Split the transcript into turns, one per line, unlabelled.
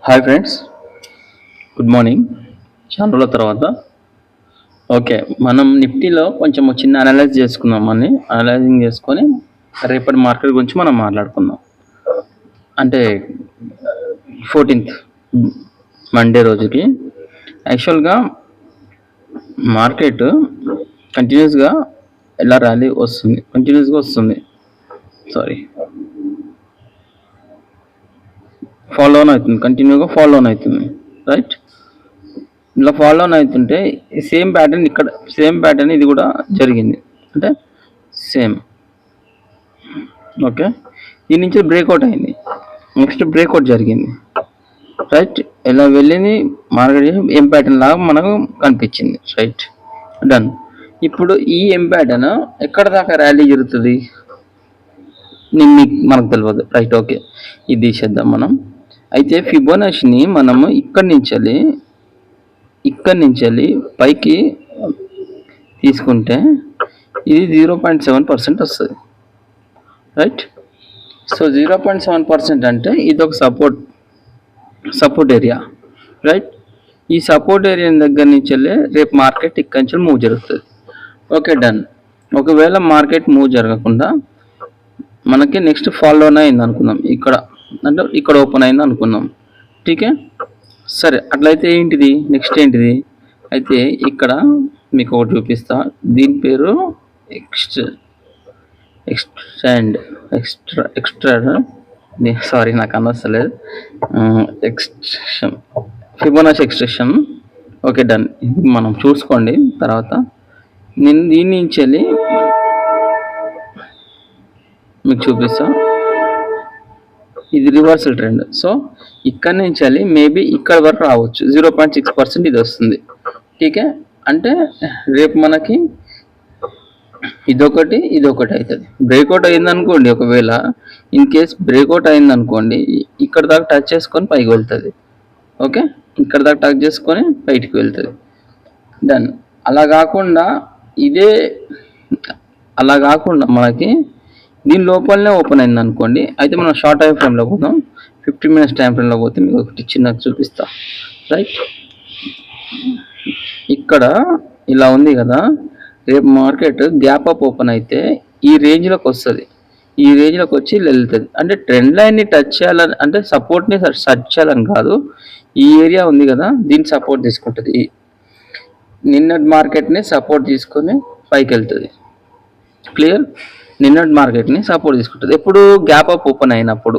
Hi friends, good morning. చాలా రోజుల తర్వాత ఓకే, మనం నిఫ్టీలో కొంచెం చిన్న అనలైజ్ చేసుకుందామని అనలైజింగ్ చేసుకొని రేపటి మార్కెట్ గురించి మనం మాట్లాడుకుందాం. అంటే 14th మండే రోజుకి యాక్చువల్గా మార్కెట్ కంటిన్యూస్గా ఎలా ర్యాలీ వస్తుంది, ఫాలో ఆన్ అవుతుంది, కంటిన్యూగా ఫాలో ఆన్ అవుతుంది. రైట్, ఇలా ఫాలో ఆన్ అవుతుంటే సేమ్ ప్యాటర్న్ ఇది కూడా జరిగింది. అంటే సేమ్ ఓకే, దీని నుంచి బ్రేక్అవుట్ అయింది, నెక్స్ట్ బ్రేక్అవుట్ జరిగింది. రైట్, ఇలా వెళ్ళింది మార్కెట్ ఎం ప్యాటర్న్ లాగా మనకు కనిపించింది. Right, done. ఇప్పుడు ఈ ఎం ప్యాటర్న్ ఎక్కడ దాకా ర్యాలీ జరుగుతుంది మనకు తెలియదు. రైట్, ఓకే, ఇది తీసేద్దాం మనం. అయితే ఫిబోనాచిని మనము ఇక్కడి నుంచి పైకి తీసుకుంటే ఇది 0.7% వస్తుంది. రైట్, సో 0.7% అంటే ఇది ఒక సపోర్ట్ ఏరియా. రైట్, ఈ సపోర్ట్ ఏరియా దగ్గర నుంచి రేపు మార్కెట్ ఇక్కడి నుంచి మూవ్ జరుగుతుంది. Okay, done. ఒకవేళ మార్కెట్ మూవ్ జరగకుండా మనకి నెక్స్ట్ ఫాలో అయింది అనుకుందాం, ఇక్కడ ఓపెన్ అయింది అనుకుందాం. ఠీకే, సరే, అట్లయితే నెక్స్ట్ ఏంటిది అయితే ఇక్కడ మీకు ఒకటి చూపిస్తా. దీని పేరు నాకు అనవసలేదు, ఫిబోనాచి ఎక్స్ట్రాక్షన్. Okay, done. ఇది మనం చూసుకోండి. తర్వాత నేను దీని నుంచి మీకు చూపిస్తా. ఇది రివర్సల్ ట్రెండ్. సో ఇక్కడ నుంచి మేబీ ఇక్కడ వరకు రావచ్చు. 0.6% ఇది వస్తుంది. ఠీకే, అంటే రేపు మనకి ఇదొకటి అవుతుంది. బ్రేక్అవుట్ అయింది అనుకోండి, ఒకవేళ ఇన్ కేస్ బ్రేక్అవుట్ అయింది అనుకోండి, ఇక్కడ దాకా టచ్ చేసుకొని పైకి వెళ్తుంది. ఓకే, ఇక్కడ దాకా టచ్ చేసుకొని బయటికి వెళ్తుంది. డన్. అలా కాకుండా మనకి దీని లోపలనే ఓపెన్ అయింది అనుకోండి, అయితే మనం షార్ట్ టైం ఫ్రేమ్లో పోదాం. 15 minutes టైం ఫ్రేమ్లో పోతే మీకు ఒకటి చిన్నది చూపిస్తా. రైట్, ఇక్కడ ఇలా ఉంది కదా, రేపు మార్కెట్ గ్యాప్ అప్ ఓపెన్ అయితే ఈ రేంజ్లోకి వస్తుంది. ఈ రేంజ్లోకి వచ్చి వెళ్తుంది. అంటే ట్రెండ్ లైన్ని టచ్ చేయాలని, అంటే సపోర్ట్ని సెర్చ్ చేయాలని కాదు. ఈ ఏరియా ఉంది కదా, దీన్ని సపోర్ట్ తీసుకుంటుంది. నిన్నటి మార్కెట్ని సపోర్ట్ తీసుకొని పైకి వెళ్తుంది. క్లియర్, నిన్నటి మార్కెట్ని సపోర్ట్ తీసుకుంటుంది. ఎప్పుడు గ్యాప్ అప్ ఓపెన్ అయినప్పుడు.